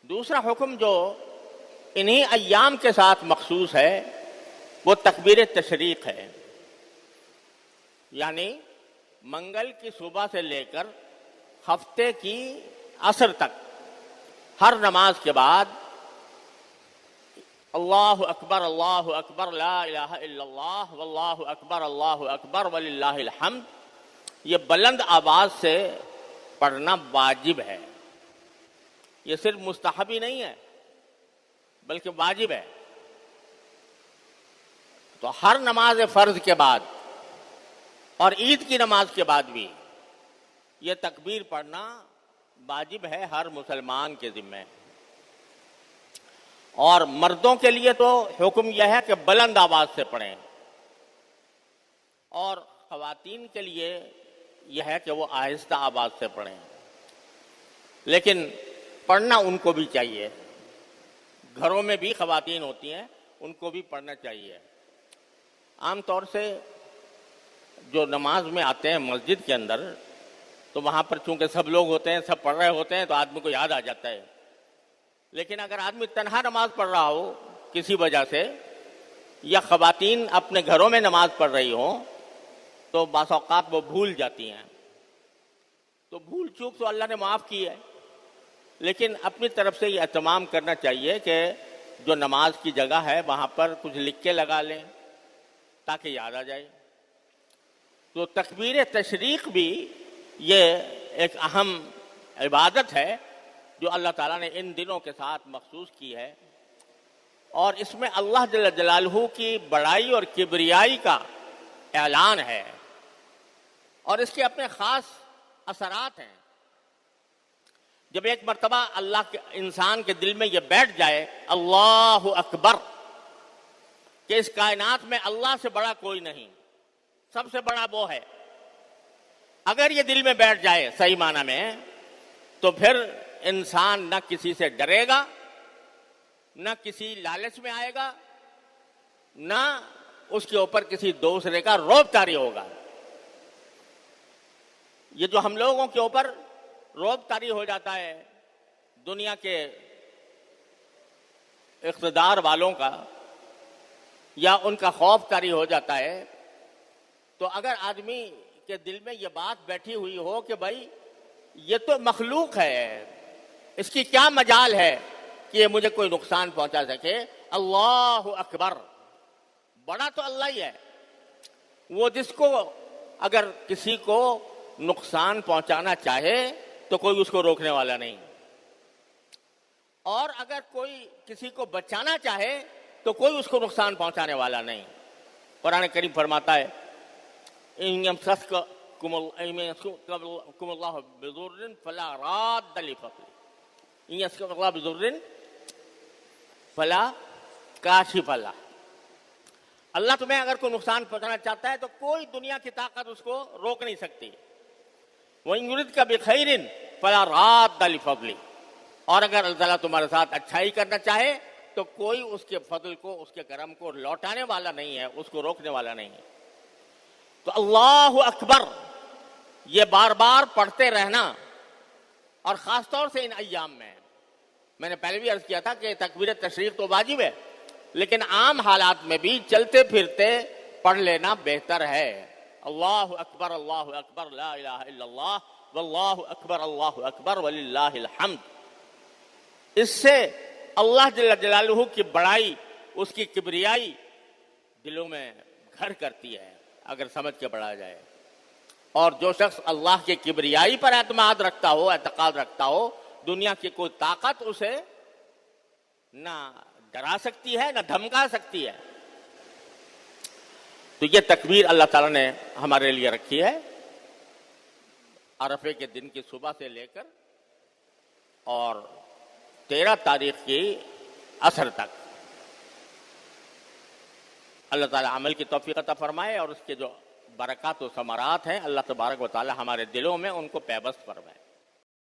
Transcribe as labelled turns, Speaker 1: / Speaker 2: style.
Speaker 1: دوسرا حکم جو انہی ایام کے ساتھ مخصوص ہے وہ تکبیر تشریق ہے، یعنی منگل کی صبح سے لے کر ہفتے کی عصر تک ہر نماز کے بعد اللہ اکبر لا الہ الا اللہ واللہ اکبر وللہ الحمد، یہ بلند آواز سے پڑھنا واجب ہے۔ یہ صرف مستحب ہی نہیں ہے بلکہ واجب ہے۔ تو ہر نماز فرض کے بعد اور عید کی نماز کے بعد بھی یہ تکبیر پڑھنا واجب ہے ہر مسلمان کے ذمہ۔ اور مردوں کے لیے تو حکم یہ ہے کہ بلند آواز سے پڑھیں، اور خواتین کے لیے یہ ہے کہ وہ آہستہ آواز سے پڑھیں، لیکن پڑھنا ان کو بھی چاہیے۔ گھروں میں بھی خواتین ہوتی ہیں، ان کو بھی پڑھنا چاہیے۔ عام طور سے جو نماز میں آتے ہیں مسجد کے اندر، تو وہاں پر چونکہ سب لوگ ہوتے ہیں، سب پڑھ رہے ہوتے ہیں، تو آدمی کو یاد آ جاتا ہے۔ لیکن اگر آدمی تنہا نماز پڑھ رہا ہو کسی وجہ سے، یا خواتین اپنے گھروں میں نماز پڑھ رہی ہوں، تو بعض اوقات وہ بھول جاتی ہیں۔ تو بھول چوک تو اللہ نے معاف کی ہے، لیکن اپنی طرف سے یہ اہتمام کرنا چاہیے کہ جو نماز کی جگہ ہے وہاں پر کچھ لکھ کے لگا لیں تاکہ یاد آ جائے۔ تو تکبیر تشریق بھی یہ ایک اہم عبادت ہے جو اللہ تعالیٰ نے ان دنوں کے ساتھ مخصوص کی ہے، اور اس میں اللہ جل جلالہ کی بڑائی اور کبریائی کا اعلان ہے، اور اس کے اپنے خاص اثرات ہیں۔ جب ایک مرتبہ اللہ کے انسان کے دل میں یہ بیٹھ جائے اللہ اکبر کہ اس کائنات میں اللہ سے بڑا کوئی نہیں، سب سے بڑا وہ ہے، اگر یہ دل میں بیٹھ جائے صحیح معنی میں، تو پھر انسان نہ کسی سے ڈرے گا، نہ کسی لالچ میں آئے گا، نہ اس کے اوپر کسی دوسرے کا رعب طاری ہوگا۔ یہ جو ہم لوگوں کے اوپر رعب طاری ہو جاتا ہے دنیا کے اقتدار والوں کا، یا ان کا خوف طاری ہو جاتا ہے، تو اگر آدمی کے دل میں یہ بات بیٹھی ہوئی ہو کہ بھائی یہ تو مخلوق ہے، اس کی کیا مجال ہے کہ یہ مجھے کوئی نقصان پہنچا سکے، اللہ اکبر، بڑا تو اللہ ہی ہے، وہ جس کو اگر کسی کو نقصان پہنچانا چاہے تو کوئی اس کو روکنے والا نہیں، اور اگر کوئی کسی کو بچانا چاہے تو کوئی اس کو نقصان پہنچانے والا نہیں۔ قرآن کریم فرماتا ہے إِن يَمْسَسْكَكُمُ اللَّهُ بِضُرٍّ فَلَا رَادَّ لِفَضْلِهِ إِن يَمْسَسْكَكُمُ اللَّهُ بِضُرٍّ فَلَا كَاشِفَ لَهُ، اللہ تمہیں اگر کوئی نقصان پہنچانا چاہتا ہے تو کوئی دنیا کی طاقت اس کو روک نہیں سکتی۔ وَإِن يُرِدْكَ بِخَيْرٍ فَلَا رَادَّ لِفَضْلِهِ، اور اگر اللہ تعالیٰ تمہارے ساتھ اچھائی کرنا چاہے تو کوئی اس کے فضل کو، اس کے کرم کو لوٹانے والا نہیں ہے، اس کو روکنے والا نہیں ہے۔ تو اللہ اکبر یہ بار بار پڑھتے رہنا، اور خاص طور سے ان ایام میں نے پہلے بھی عرض کیا تھا کہ تکبیر تشریق تو واجب ہے، لیکن عام حالات میں بھی چلتے پھرتے پڑھ لینا بہتر ہے۔ اللہ اکبر لا الہ الا اللہ واللہ اکبر وللہ الحمد، اس سے اللہ جل جلالہ کی بڑائی، اس کی کبریائی دلوں میں گھر کرتی ہے اگر سمجھ کے پڑھا جائے۔ اور جو شخص اللہ کی کبریائی پر اعتماد رکھتا ہو، اعتقاد رکھتا ہو، دنیا کی کوئی طاقت اسے نہ ڈرا سکتی ہے نہ دھمکا سکتی ہے۔ تو یہ تکبیر اللہ تعالیٰ نے ہمارے لیے رکھی ہے عرفے کے دن کی صبح سے لے کر اور 13 تاریخ کی عصر تک۔ اللہ تعالیٰ عمل کی توفیق عطا فرمائے، اور اس کے جو برکات و ثمرات ہیں اللہ تبارک و تعالیٰ ہمارے دلوں میں ان کو پیوست فرمائے۔